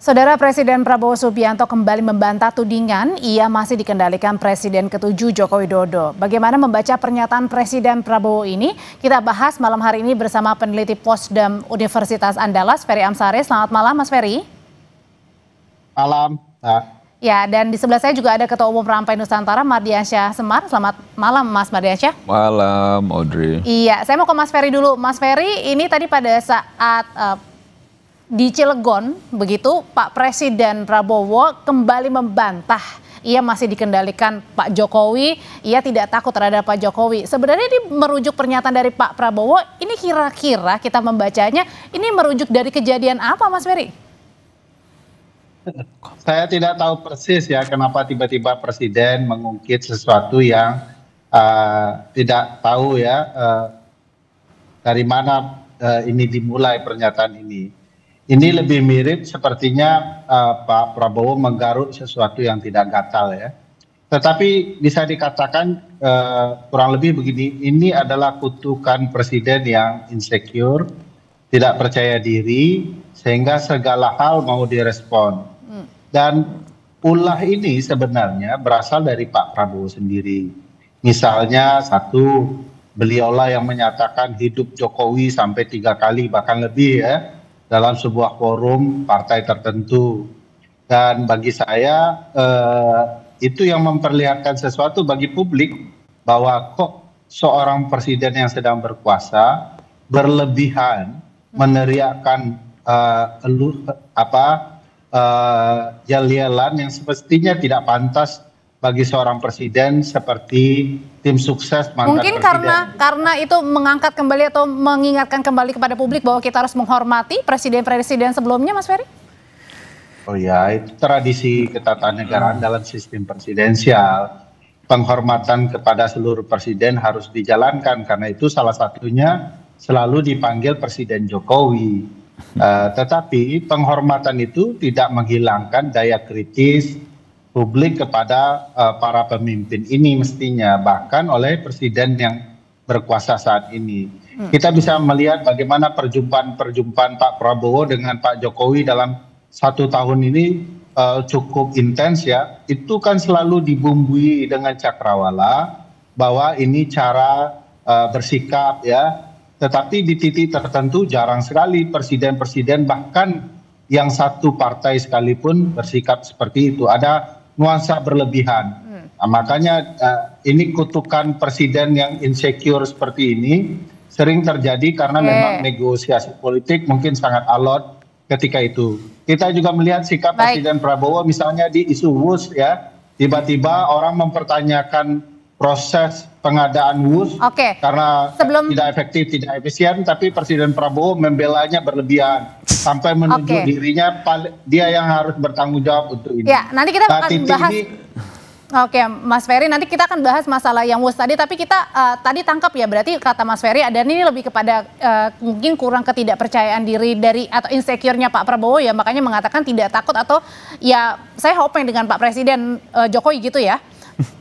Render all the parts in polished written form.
Saudara Presiden Prabowo Subianto kembali membantah tudingan ia masih dikendalikan Presiden ke-7 Joko Widodo. Bagaimana membaca pernyataan Presiden Prabowo ini? Kita bahas malam hari ini bersama peneliti Posdam Universitas Andalas, Ferry Amsari. Selamat malam, Mas Ferry. Malam, Pak. Ya, dan di sebelah saya juga ada Ketua Umum Rampai Nusantara, Mardiansyah Semar. Selamat malam, Mas Mardiansyah. Malam, Audrey. Iya, saya mau ke Mas Ferry dulu. Mas Ferry, ini tadi pada saat di Cilegon, begitu Pak Presiden Prabowo kembali membantah ia masih dikendalikan Pak Jokowi, ia tidak takut terhadap Pak Jokowi. Sebenarnya ini merujuk pernyataan dari Pak Prabowo, ini kira-kira kita membacanya, ini merujuk dari kejadian apa, Mas Ferry? Saya tidak tahu persis ya kenapa tiba-tiba Presiden mengungkit sesuatu yang tidak tahu ya dari mana ini dimulai pernyataan ini. Ini lebih mirip sepertinya Pak Prabowo menggaruk sesuatu yang tidak gatal ya. Tetapi bisa dikatakan kurang lebih begini, ini adalah kutukan Presiden yang insecure, tidak percaya diri, sehingga segala hal mau direspon. Dan ulah ini sebenarnya berasal dari Pak Prabowo sendiri. Misalnya satu, beliaulah yang menyatakan hidup Jokowi sampai 3 kali bahkan lebih ya, dalam sebuah forum partai tertentu. Dan bagi saya itu yang memperlihatkan sesuatu bagi publik bahwa kok seorang presiden yang sedang berkuasa berlebihan meneriakkan yel-yelan yang semestinya tidak pantas bagi seorang presiden seperti tim sukses mantan mungkin presiden. karena itu mengangkat kembali atau mengingatkan kembali kepada publik bahwa kita harus menghormati presiden-presiden sebelumnya, Mas Ferry? Oh ya, itu tradisi ketatanegaraan dalam sistem presidensial. Penghormatan kepada seluruh presiden harus dijalankan, karena itu salah satunya selalu dipanggil Presiden Jokowi. Tetapi penghormatan itu tidak menghilangkan daya kritis publik kepada para pemimpin ini mestinya, bahkan oleh presiden yang berkuasa saat ini. Kita bisa melihat bagaimana perjumpaan Pak Prabowo dengan Pak Jokowi dalam 1 tahun ini cukup intens ya. Itu kan selalu dibumbui dengan cakrawala bahwa ini cara bersikap ya. Tetapi di titik tertentu jarang sekali presiden-presiden bahkan yang satu partai sekalipun bersikap seperti itu. Ada nuansa berlebihan. Nah, makanya ini kutukan presiden yang insecure seperti ini sering terjadi karena memang negosiasi politik mungkin sangat alot ketika itu. Kita juga melihat sikap Presiden Prabowo misalnya di isu WUS ya, tiba-tiba orang mempertanyakan proses pengadaan WUS karena tidak efektif, tidak efisien, tapi Presiden Prabowo membelanya berlebihan sampai menunjuk dirinya dia yang harus bertanggung jawab untuk ini. Ya, nanti kita akan bahas. Oke, Mas Ferry, nanti kita akan bahas masalah yang WUS tadi, tapi kita tadi tangkap ya, berarti kata Mas Ferry ada ini lebih kepada mungkin kurang ketidakpercayaan diri dari atau insecure-nya Pak Prabowo ya, makanya mengatakan tidak takut atau ya saya hoping dengan Pak Presiden Jokowi gitu ya,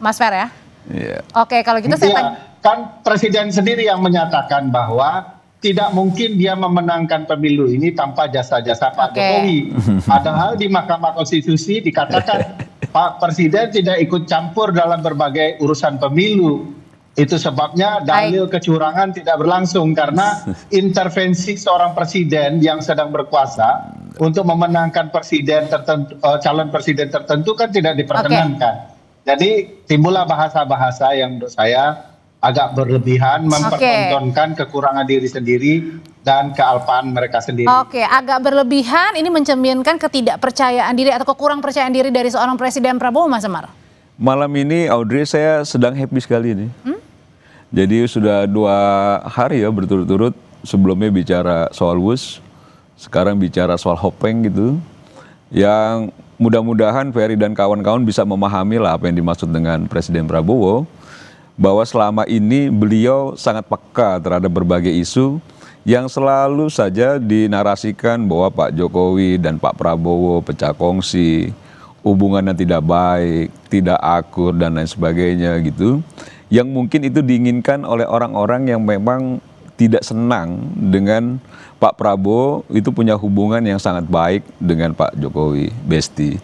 Mas Ferry ya. Yeah. Oke, kalau gitu saya kan Presiden sendiri yang menyatakan bahwa tidak mungkin dia memenangkan pemilu ini tanpa jasa-jasa Pak Jokowi. Padahal di Mahkamah Konstitusi dikatakan Pak Presiden tidak ikut campur dalam berbagai urusan pemilu. Itu sebabnya dalil kecurangan tidak berlangsung karena intervensi seorang presiden yang sedang berkuasa untuk memenangkan presiden tertentu, calon presiden tertentu kan tidak diperkenankan. Jadi timbullah bahasa-bahasa yang menurut saya agak berlebihan, mempertontonkan kekurangan diri sendiri dan kealpaan mereka sendiri. Oke, agak berlebihan ini mencerminkan ketidakpercayaan diri atau kekurang percayaan diri dari seorang Presiden Prabowo, Mas Semar. Malam ini Audrey saya sedang happy sekali nih. Jadi sudah 2 hari ya berturut-turut, sebelumnya bicara soal WUS, sekarang bicara soal Hopeng gitu. Yang mudah-mudahan Ferry dan kawan-kawan bisa memahami lah apa yang dimaksud dengan Presiden Prabowo, bahwa selama ini beliau sangat peka terhadap berbagai isu yang selalu saja dinarasikan bahwa Pak Jokowi dan Pak Prabowo pecah kongsi, hubungannya tidak baik, tidak akur dan lain sebagainya gitu. Yang mungkin itu diinginkan oleh orang-orang yang memang tidak senang dengan Pak Prabowo itu punya hubungan yang sangat baik dengan Pak Jokowi, Besti.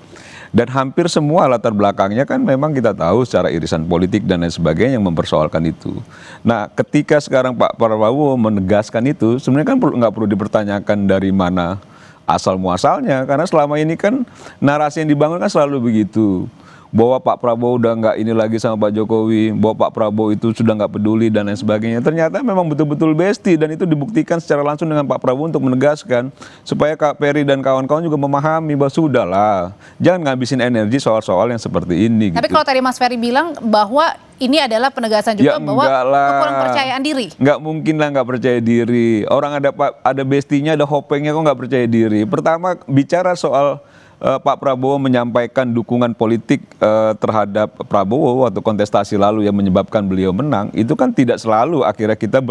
Dan hampir semua latar belakangnya kan memang kita tahu secara irisan politik dan lain sebagainya yang mempersoalkan itu. Nah, ketika sekarang Pak Prabowo menegaskan itu, sebenarnya kan nggak perlu dipertanyakan dari mana asal muasalnya, karena selama ini kan narasi yang dibangun kan selalu begitu. Bahwa Pak Prabowo udah nggak ini lagi sama Pak Jokowi, bahwa Pak Prabowo itu sudah nggak peduli dan lain sebagainya. Ternyata memang betul-betul besti, dan itu dibuktikan secara langsung dengan Pak Prabowo untuk menegaskan supaya Kak Ferry dan kawan-kawan juga memahami bahwa sudahlah, jangan ngabisin energi soal-soal yang seperti ini. Tapi gitu. kalau tadi Mas Ferry bilang bahwa ini adalah penegasan juga bahwa kurang percayaan diri. Nggak mungkin lah nggak percaya diri. Orang ada bestinya, ada hopengnya, kok nggak percaya diri. Pertama bicara soal Pak Prabowo menyampaikan dukungan politik terhadap Prabowo waktu kontestasi lalu yang menyebabkan beliau menang, itu kan tidak selalu akhirnya kita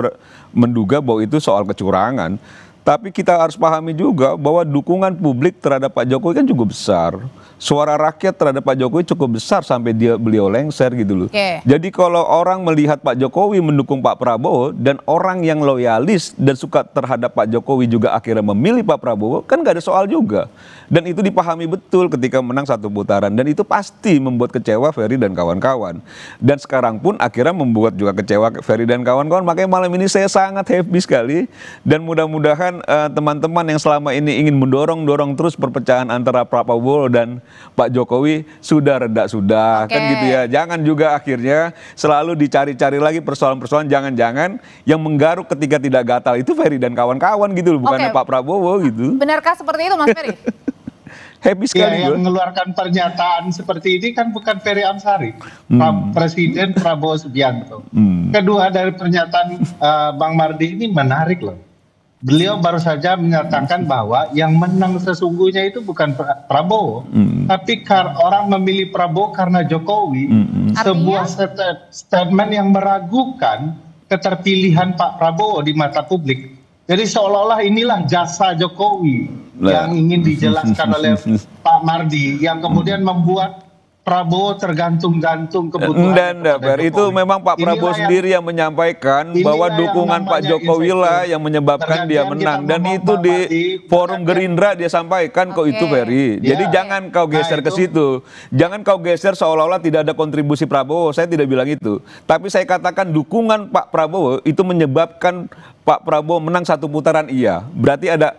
menduga bahwa itu soal kecurangan. Tapi kita harus pahami juga bahwa dukungan publik terhadap Pak Jokowi kan cukup besar. Suara rakyat terhadap Pak Jokowi cukup besar sampai beliau lengser gitu loh. Jadi kalau orang melihat Pak Jokowi mendukung Pak Prabowo dan orang yang loyalis dan suka terhadap Pak Jokowi juga akhirnya memilih Pak Prabowo, kan gak ada soal juga. Dan itu dipahami betul ketika menang satu putaran, dan itu pasti membuat kecewa Ferry dan kawan-kawan. Dan sekarang pun akhirnya membuat juga kecewa Ferry dan kawan-kawan. Makanya malam ini saya sangat happy sekali, dan mudah-mudahan teman-teman yang selama ini ingin mendorong terus perpecahan antara Pak Prabowo dan Pak Jokowi sudah reda sudah, kan gitu ya. Jangan juga akhirnya selalu dicari-cari lagi persoalan-persoalan, jangan-jangan yang menggaruk ketika tidak gatal itu Ferry dan kawan-kawan gitu loh, bukannya Pak Prabowo gitu. Benarkah seperti itu Mas Ferry? Happy sekali yang mengeluarkan pernyataan seperti ini kan bukan Ferry Amsari, Presiden Prabowo Subianto. Kedua, dari pernyataan Bang Mardi ini menarik loh. Beliau baru saja menyatakan bahwa yang menang sesungguhnya itu bukan Prabowo, tapi orang memilih Prabowo karena Jokowi. Sebuah statement yang meragukan keterpilihan Pak Prabowo di mata publik. Jadi seolah-olah inilah jasa Jokowi yang ingin dijelaskan oleh Pak Mardi, yang kemudian membuat Prabowo tergantung-gantung kebutuhan. Itu memang Pak Prabowo sendiri yang menyampaikan bahwa dukungan Pak Jokowi lah yang menyebabkan dia menang, dan itu di forum Gerindra dia sampaikan kok itu Ferry. Jadi jangan kau geser ke situ, jangan kau geser seolah-olah tidak ada kontribusi Prabowo. Saya tidak bilang itu, tapi saya katakan dukungan Pak Prabowo itu menyebabkan Pak Prabowo menang satu putaran, iya. Berarti ada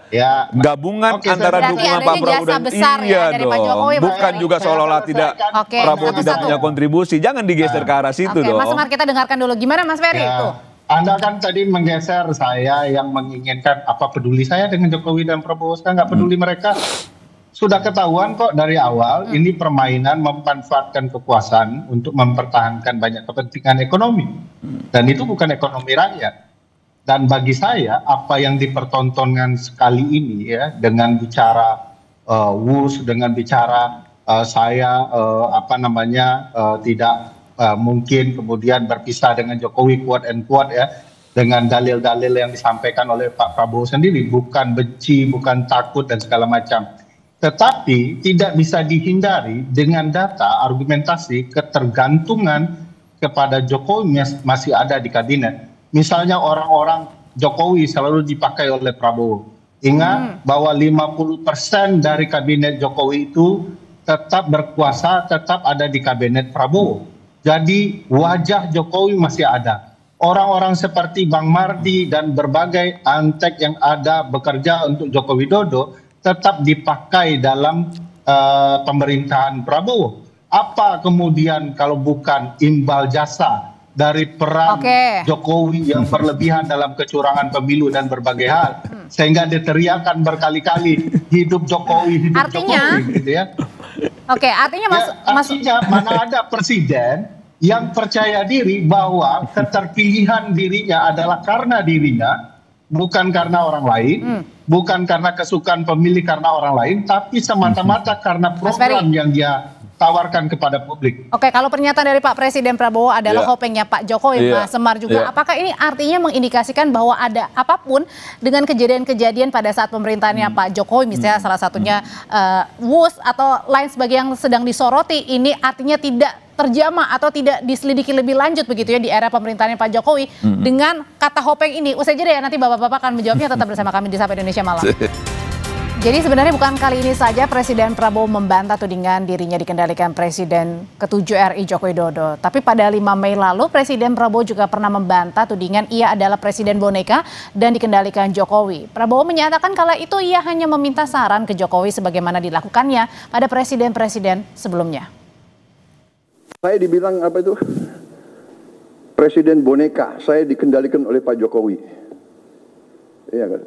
gabungan antara dukungan Pak Prabowo dan dari Pak Jokowi, bukan juga seolah-olah tidak Prabowo tidak punya kontribusi. Jangan digeser ke arah situ dong. Mas Umar, kita dengarkan dulu gimana Mas Ferry itu. Anda kan tadi menggeser saya yang menginginkan apa peduli saya dengan Jokowi dan Prabowo. Saya nggak peduli mereka. Sudah ketahuan kok dari awal ini permainan memanfaatkan kekuasaan untuk mempertahankan banyak kepentingan ekonomi. Dan itu bukan ekonomi rakyat. Dan bagi saya apa yang dipertontonkan sekali ini ya, dengan bicara WUS, dengan bicara saya tidak mungkin kemudian berpisah dengan Jokowi quote and quote ya, dengan dalil-dalil yang disampaikan oleh Pak Prabowo sendiri, bukan benci, bukan takut dan segala macam. Tetapi tidak bisa dihindari dengan data, argumentasi, ketergantungan kepada Jokowi masih ada di kabinet. Misalnya orang-orang Jokowi selalu dipakai oleh Prabowo. Ingat bahwa 50% dari kabinet Jokowi itu tetap berkuasa, tetap ada di kabinet Prabowo. Jadi wajah Jokowi masih ada. Orang-orang seperti Bang Mardi dan berbagai antek yang ada bekerja untuk Joko Widodo tetap dipakai dalam pemerintahan Prabowo. Apa kemudian kalau bukan imbal jasa dari peran Jokowi yang berlebihan dalam kecurangan pemilu dan berbagai hal, sehingga diteriakan berkali-kali hidup Jokowi, hidup Jokowi, gitu ya. Artinya mana ada presiden yang percaya diri bahwa keterpilihan dirinya adalah karena dirinya, bukan karena orang lain, bukan karena kesukaan pemilih karena orang lain, tapi semata-mata karena program yang dia tawarkan kepada publik. Kalau pernyataan dari Pak Presiden Prabowo adalah hopengnya Pak Jokowi, Mas Semar juga. Apakah ini artinya mengindikasikan bahwa ada apapun dengan kejadian-kejadian pada saat pemerintahannya Pak Jokowi, misalnya salah satunya WUS atau lain sebagainya yang sedang disoroti, ini artinya tidak terjamah atau tidak diselidiki lebih lanjut begitu ya di era pemerintahan Pak Jokowi dengan kata Hopeng ini? Usai jeda ya, nanti Bapak-Bapak akan menjawabnya, tetap bersama kami di Sapa Indonesia Malam. Jadi sebenarnya bukan kali ini saja Presiden Prabowo membantah tudingan dirinya dikendalikan Presiden ke-7 RI Joko Widodo. Tapi pada 5 Mei lalu Presiden Prabowo juga pernah membantah tudingan ia adalah Presiden boneka dan dikendalikan Jokowi. Prabowo menyatakan kala itu ia hanya meminta saran ke Jokowi sebagaimana dilakukannya pada presiden-presiden sebelumnya. Saya dibilang apa itu? Presiden boneka, saya dikendalikan oleh Pak Jokowi. Iya kan?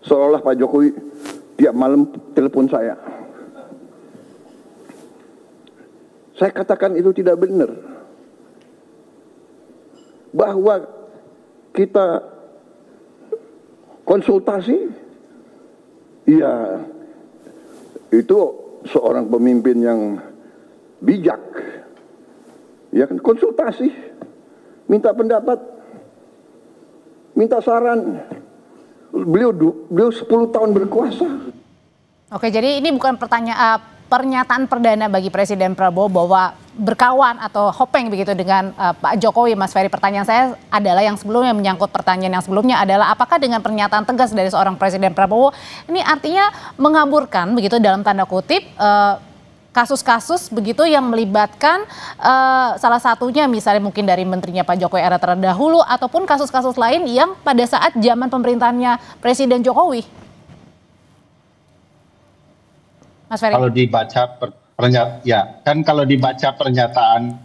Seolah Pak Jokowi tiap malam telepon saya. Saya katakan itu tidak benar. Bahwa kita konsultasi, ya itu seorang pemimpin yang bijak. Ya kan, konsultasi, minta pendapat, minta saran. Beliau 10 tahun berkuasa. Oke, jadi ini bukan pernyataan perdana bagi Presiden Prabowo bahwa berkawan atau hopeng begitu dengan Pak Jokowi, Mas Ferry. Pertanyaan saya adalah yang sebelumnya, menyangkut pertanyaan yang sebelumnya adalah apakah dengan pernyataan tegas dari seorang Presiden Prabowo ini artinya mengaburkan begitu dalam tanda kutip kasus-kasus begitu yang melibatkan salah satunya misalnya mungkin dari menterinya Pak Jokowi era terdahulu ataupun kasus-kasus lain yang pada saat zaman pemerintahannya Presiden Jokowi. Mas Ferry. Kalau dibaca kalau dibaca pernyataan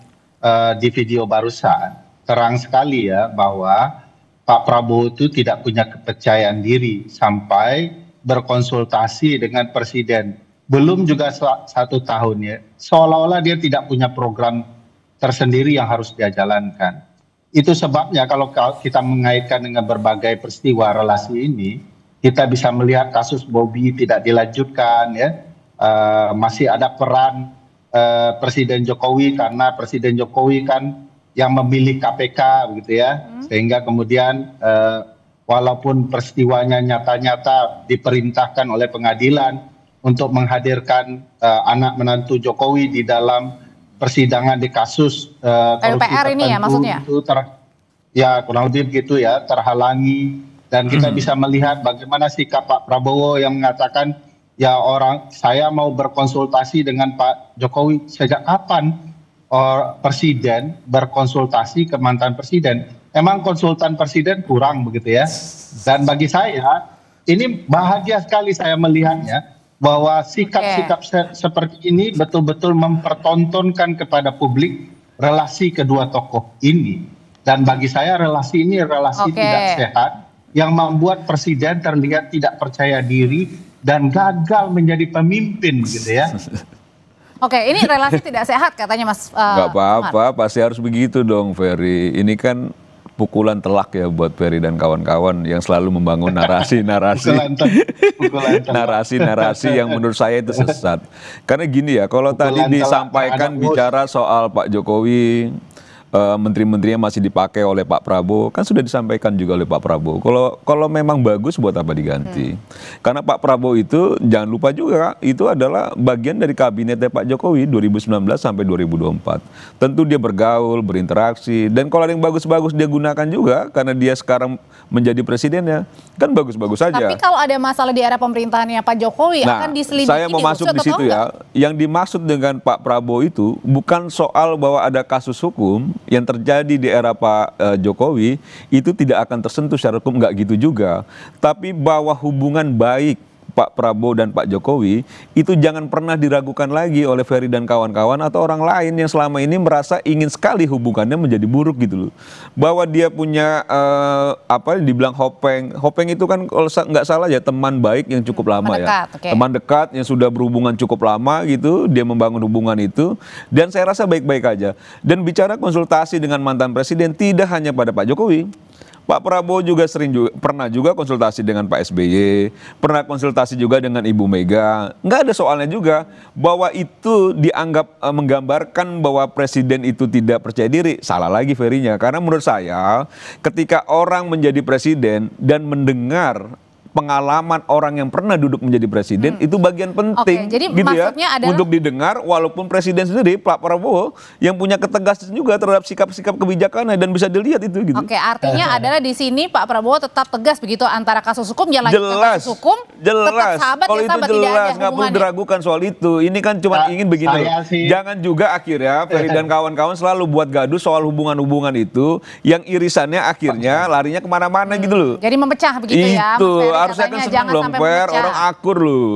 di video barusan terang sekali ya bahwa Pak Prabowo itu tidak punya kepercayaan diri sampai berkonsultasi dengan Presiden. Belum juga 1 tahun ya, seolah-olah dia tidak punya program tersendiri yang harus dia jalankan. Itu sebabnya kalau kita mengaitkan dengan berbagai peristiwa relasi ini, kita bisa melihat kasus Bobi tidak dilanjutkan ya, masih ada peran Presiden Jokowi karena Presiden Jokowi kan yang memilih KPK begitu ya, sehingga kemudian walaupun peristiwanya nyata-nyata diperintahkan oleh pengadilan untuk menghadirkan anak menantu Jokowi di dalam persidangan di kasus korupsi PUPR ini ya maksudnya? Itu ya kurang lebih begitu ya, terhalangi. Dan kita bisa melihat bagaimana sikap Pak Prabowo yang mengatakan ya saya mau berkonsultasi dengan Pak Jokowi. Sejak kapan presiden berkonsultasi ke mantan presiden? Emang konsultan presiden kurang begitu ya? Dan bagi saya ini bahagia sekali saya melihatnya bahwa sikap-sikap seperti ini betul-betul mempertontonkan kepada publik relasi kedua tokoh ini. Dan bagi saya relasi ini tidak sehat yang membuat presiden terlihat tidak percaya diri dan gagal menjadi pemimpin gitu ya. Oke, ini relasi tidak sehat katanya Mas. Gak apa-apa, pasti harus begitu dong Ferry. Ini kan pukulan telak ya buat Ferry dan kawan-kawan yang selalu membangun narasi yang menurut saya itu sesat. Karena gini ya, kalau tadi disampaikan bicara soal Pak Jokowi, menteri-menterinya masih dipakai oleh Pak Prabowo, kan sudah disampaikan juga oleh Pak Prabowo. Kalau memang bagus buat apa diganti? Karena Pak Prabowo itu jangan lupa juga itu adalah bagian dari kabinetnya Pak Jokowi 2019 sampai 2024. Tentu dia bergaul, berinteraksi, dan kalau ada yang bagus-bagus dia gunakan juga karena dia sekarang menjadi presidennya, kan bagus-bagus saja. Tapi kalau ada masalah di era pemerintahannya Pak Jokowi akan diselidiki. Saya mau masuk di situ ya. Yang dimaksud dengan Pak Prabowo itu bukan soal bahwa ada kasus hukum yang terjadi di era Pak Jokowi itu tidak akan tersentuh secara hukum, nggak gitu juga. Tapi bahwa hubungan baik Pak Prabowo dan Pak Jokowi itu jangan pernah diragukan lagi oleh Ferry dan kawan-kawan atau orang lain yang selama ini merasa ingin sekali hubungannya menjadi buruk gitu loh. Bahwa dia punya dibilang hopeng itu kan kalau nggak salah ya teman baik yang cukup lama ya. Teman dekat yang sudah berhubungan cukup lama gitu, dia membangun hubungan itu dan saya rasa baik-baik aja. Dan bicara konsultasi dengan mantan presiden tidak hanya pada Pak Jokowi. Pak Prabowo juga pernah juga konsultasi dengan Pak SBY, pernah konsultasi juga dengan Ibu Mega. Nggak ada soalnya juga bahwa itu dianggap menggambarkan bahwa presiden itu tidak percaya diri. Salah lagi Ferry-nya. Karena menurut saya ketika orang menjadi presiden dan mendengar pengalaman orang yang pernah duduk menjadi presiden itu bagian penting, jadi gitu maksudnya ya, adalah untuk didengar. Walaupun presiden sendiri Pak Prabowo yang punya ketegasan juga terhadap sikap-sikap kebijakannya dan bisa dilihat itu, gitu. Artinya adalah di sini Pak Prabowo tetap tegas begitu antara kasus hukum ya lanjutkan Jelas, kasus hukum, tetap sahabat kalau ya itu sahabat, tidak ada jelas, nggak perlu hubungannya. diragukan soal itu. Ini kan cuma ingin begini loh. Jangan juga akhirnya Ferry dan kawan-kawan selalu buat gaduh soal hubungan-hubungan itu, yang irisannya akhirnya larinya kemana-mana gitu loh. Jadi memecah begitu ya, Mas Itu Ferry, harusnya kan katanya senang jangan dong, sampai Fer, memecah. orang akur loh.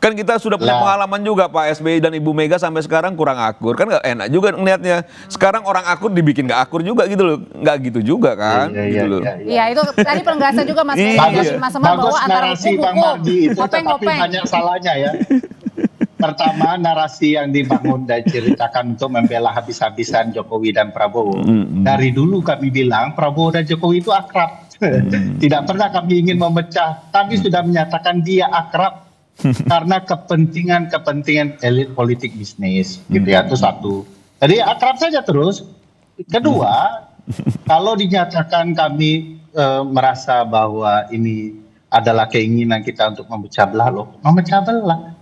Kan kita sudah punya pengalaman juga, Pak SBY dan Ibu Mega sampai sekarang kurang akur, kan nggak enak juga ngelihatnya. Sekarang orang akur dibikin nggak akur juga gitu loh, nggak gitu juga kan, gitu loh. Iya, itu tadi penegasan juga Mas Ferry, Mas Semar, bahwa antara narasi Bang Mardi itu, tetapi banyak salahnya ya. Pertama, narasi yang dibangun dan diceritakan untuk membela habis-habisan Jokowi dan Prabowo. Dari dulu kami bilang Prabowo dan Jokowi itu akrab. Tidak pernah kami ingin memecah. Kami sudah menyatakan dia akrab karena kepentingan elit politik bisnis. Gitu ya, itu satu. Jadi akrab saja terus. Kedua, kalau dinyatakan kami merasa bahwa ini adalah keinginan kita untuk memecah belah, loh, memecah belah.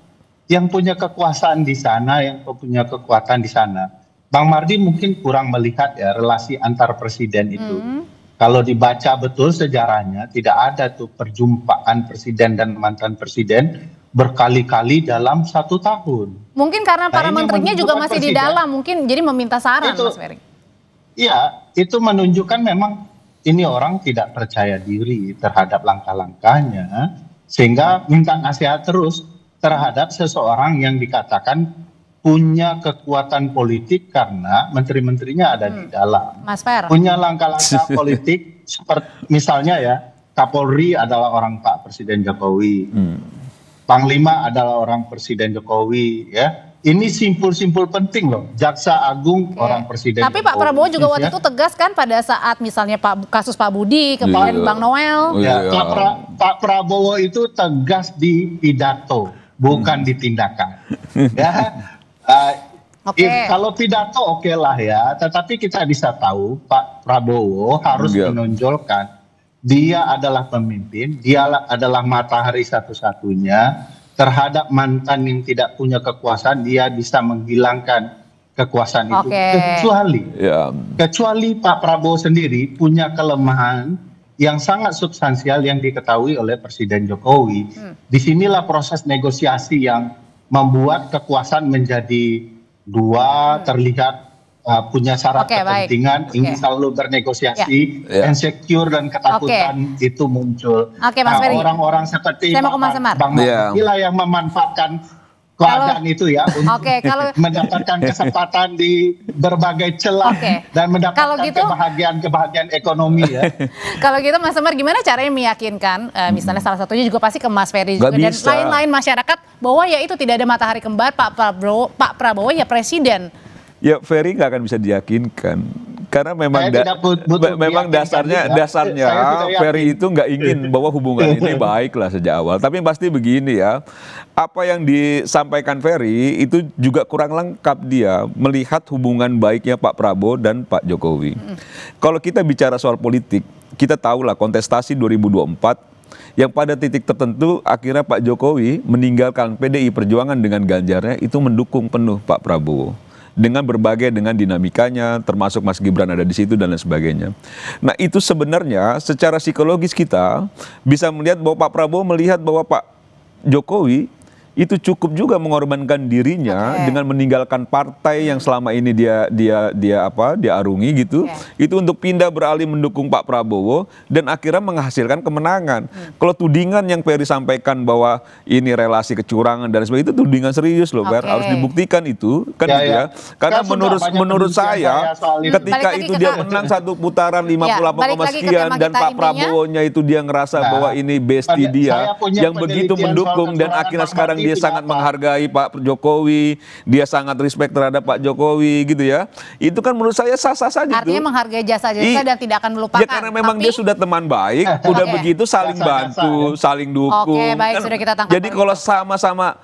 Yang punya kekuasaan di sana, yang punya kekuatan di sana. Bang Mardi mungkin kurang melihat ya relasi antar presiden itu. Kalau dibaca betul sejarahnya, tidak ada tuh perjumpaan presiden dan mantan presiden berkali-kali dalam 1 tahun. Mungkin karena para menterinya juga masih di dalam, mungkin jadi meminta saran, itu, Mas Ferry. Iya, itu menunjukkan memang ini orang tidak percaya diri terhadap langkah-langkahnya, sehingga minta nasihat terus terhadap seseorang yang dikatakan punya kekuatan politik karena menteri-menterinya ada di dalam. Mas Fer. Punya langkah-langkah politik seperti misalnya ya, Kapolri adalah orang Pak Presiden Jokowi. Panglima adalah orang Presiden Jokowi ya. Ini simpul-simpul penting loh. Jaksa Agung orang Presiden Tapi Jokowi. Pak Prabowo juga waktu itu tegas kan pada saat misalnya kasus Pak Budi, kemudian Bang Noel. Ya, Pak Prabowo itu tegas di pidato, bukan di tindakan. Ya, kalau pidato oke lah ya, tetapi kita bisa tahu Pak Prabowo harus menonjolkan dia adalah pemimpin, dia adalah matahari satu-satunya terhadap mantan yang tidak punya kekuasaan, dia bisa menghilangkan kekuasaan itu. Kecuali Pak Prabowo sendiri punya kelemahan yang sangat substansial yang diketahui oleh Presiden Jokowi. Disinilah proses negosiasi yang membuat kekuasaan menjadi dua, terlihat punya syarat kepentingan, ingin selalu bernegosiasi, insecure dan ketakutan itu muncul. Orang-orang seperti Bang Mardi lah yang memanfaatkan keadaan itu ya untuk mendapatkan kesempatan di berbagai celah dan mendapatkan kebahagiaan ekonomi ya. Kalau gitu Mas Semar, gimana caranya meyakinkan misalnya salah satunya juga pasti ke Mas Ferry juga dan lain-lain masyarakat bahwa ya itu tidak ada matahari kembar, Pak Prabowo ya presiden. Ya Ferry nggak akan bisa diyakinkan karena memang dasarnya Ferry itu nggak ingin bahwa hubungan ini baik lah sejak awal. Tapi pasti begini ya, apa yang disampaikan Ferry itu juga kurang lengkap dia melihat hubungan baiknya Pak Prabowo dan Pak Jokowi. Kalau kita bicara soal politik, kita tahulah kontestasi 2024 yang pada titik tertentu akhirnya Pak Jokowi meninggalkan PDI Perjuangan dengan Ganjarnya itu mendukung penuh Pak Prabowo. Dengan berbagai dinamikanya, termasuk Mas Gibran ada di situ dan lain sebagainya. Nah itu sebenarnya secara psikologis kita bisa melihat bahwa Pak Prabowo melihat bahwa Pak Jokowi itu cukup juga mengorbankan dirinya dengan meninggalkan partai yang selama ini dia arungi gitu, itu untuk pindah beralih mendukung Pak Prabowo dan akhirnya menghasilkan kemenangan. Kalau tudingan yang Ferry sampaikan bahwa ini relasi kecurangan dan sebagainya, itu tudingan serius loh, harus dibuktikan itu kan gitu ya. Karena menurut saya ketika itu dia menang satu putaran 58, sekian dan Pak Prabowo-nya itu dia ngerasa bahwa ini bestie dia yang begitu mendukung dan akhirnya sekarang dia sangat menghargai Pak Jokowi, dia sangat respect terhadap Pak Jokowi gitu ya. Itu kan menurut saya sah-sah saja. Artinya menghargai jasa-jasa dan tidak akan melupakan. Ya karena memang dia sudah teman baik, udah begitu saling bantu, saling dukung. Baik, sudah kita tangkap. Jadi kalau sama-sama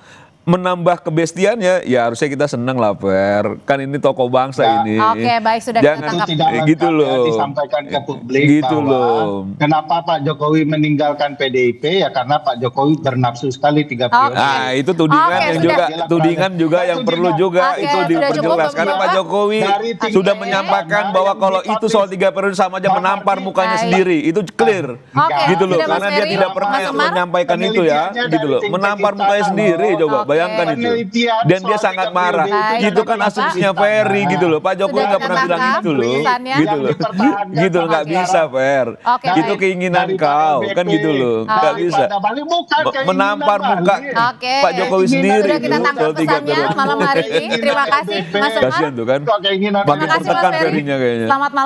menambah kebestiannya, ya harusnya kita senang lah, Fer. Kan ini tokoh bangsa Ya. ini. Oke, baik, sudah Jangan kita tangkap. Tidak lengkap gitu ya loh. disampaikan ke publik Gitu bahwa loh. kenapa Pak Jokowi meninggalkan PDIP ya karena Pak Jokowi bernafsu sekali 3 periode. Nah, itu tudingan Oke, yang sudah. juga tudingan juga yang perlu juga Oke, itu sudah diperjelas cukup, karena Bapak. Pak Jokowi Dari tinggi sudah yang menyampaikan mana bahwa yang kalau dipublish itu soal 3 periode sama aja Bang menampar Martin. mukanya Baik. sendiri. Itu clear. Oke, Gitu loh. sudah, Mas Karena dia Ferry. tidak pernah Mas Umar? menyampaikan itu ya, Penelitiannya gitu loh. dari Menampar Think mukanya Tank sendiri Istana coba loh. bayangkan Oke. itu. Penelitian Dan dia soal sangat 3 marah. periode Gitu kan dari asumsinya Istana. Ferry gitu loh. Pak Jokowi Sudah nggak pernah kita bilang tangkap gitu loh. tulisannya. Gitu Yang loh. dipertahankan Gitu loh, nggak sampai bisa, sekarang. Fer. Oke, Itu baik. keinginan Dari kau, Pak kan LBP, gitu loh. Nggak bisa. daripada Bali, bukan keinginan Menampar Bali. muka Oke. Pak Jokowi sendiri. Sudah kita tuh, tangkap soal 3 pesannya periode. malam hari ini. Terima kasih, Mas Umar. Kasihan tuh kan. Kok keinginan Makin Terima kasih, Mas tertekan Ferry. Ferry-nya kayaknya. Selamat malam.